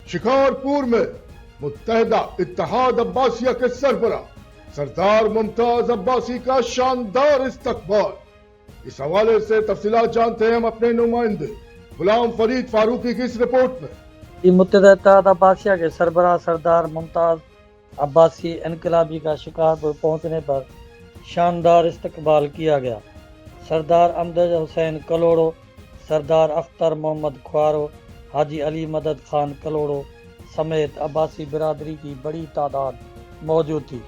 शिकारपुर में मुत्तहदा इत्तेहाद अब्बासिया के सरबराह सरदार मुमताज अब्बासी का शानदार इस्तकबाल। इस हवाले से तफसीलात जानते हैं हम अपने नुमाइंदे गुलाम फरीद फारूकी की इस रिपोर्ट में। मुत्तहदा इत्तेहाद अब्बासिया के सरबराह सरदार मुमताज अब्बासी इनकलाबी का शिकारपुर पहुंचने पर शानदार इस्तकबाल किया गया। सरदार अमजद हुसैन कलोड़ो, सरदार अख्तर मोहम्मद ख्वारो, हाजी अली मदद खान कलोड़ो समेत अब्बासी बिरादरी की बड़ी तादाद मौजूद थी।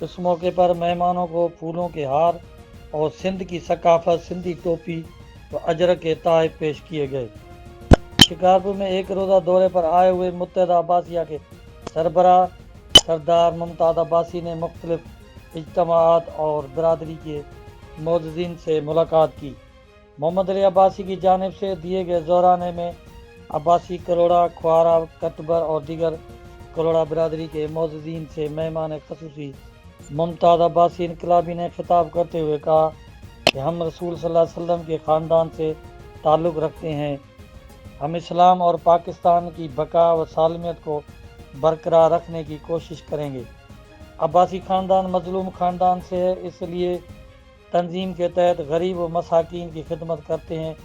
इस मौके पर मेहमानों को फूलों के हार और सिंध की सकाफत सिंधी टोपी व अजरक के तोहफे पेश किए गए। शिकारपुर में एक रोज़ा दौरे पर आए हुए मुत्तहदा अब्बासिया के सरबराह सरदार मुमताज अब्बासी ने मुख्तलिफ इज्तमाआत और बिरादरी के मोअज़्ज़िन से मुलाकात की। मोहम्मद अली अब्बासी की जानिब से दिए गए ज़ोराने में अब्बासी कलोड़ा, ख्वारा, कटबर और दीगर कलोड़ा बिरादरी के मोअज़्ज़िन से मेहमान ख़ुसूसी मुमताज अब्बासी इनकलाबी ने खिताब करते हुए कहा कि हम रसूल सल्लल्लाहु अलैहि वसल्लम के ख़ानदान से ताल्लुक़ रखते हैं। हम इस्लाम और पाकिस्तान की बका व सालमियत को बरकरार रखने की कोशिश करेंगे। अब्बासी ख़ानदान मज़लूम ख़ानदान से है, इसलिए तंजीम के तहत गरीब व मसाकीन की खिदमत करते हैं।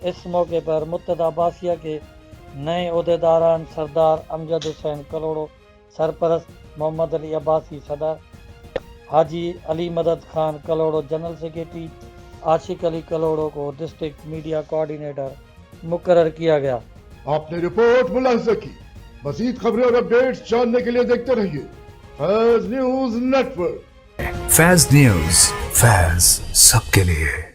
इस मौके पर मुत्तहदा अब्बासिया के नए ओहदेदारान सरदार अमजद हुसैन कलोड़ो, सरपरस्त मोहम्मद अली अब्बासी सदर, हाजी अली मदद खान कलोड़ो जनरल सेक्रेटरी, आशिक अली कलोड़ो को डिस्ट्रिक्ट मीडिया कोऑर्डिनेटर मुकर्रर किया गया। आपने रिपोर्ट मुलाहिजा की। मज़ीद खबरें और अपडेट्स जानने के लिए देखते रहिए फैज़ न्यूज़ नेटवर्क। फैज़ न्यूज़, फैज़ सबके लिए।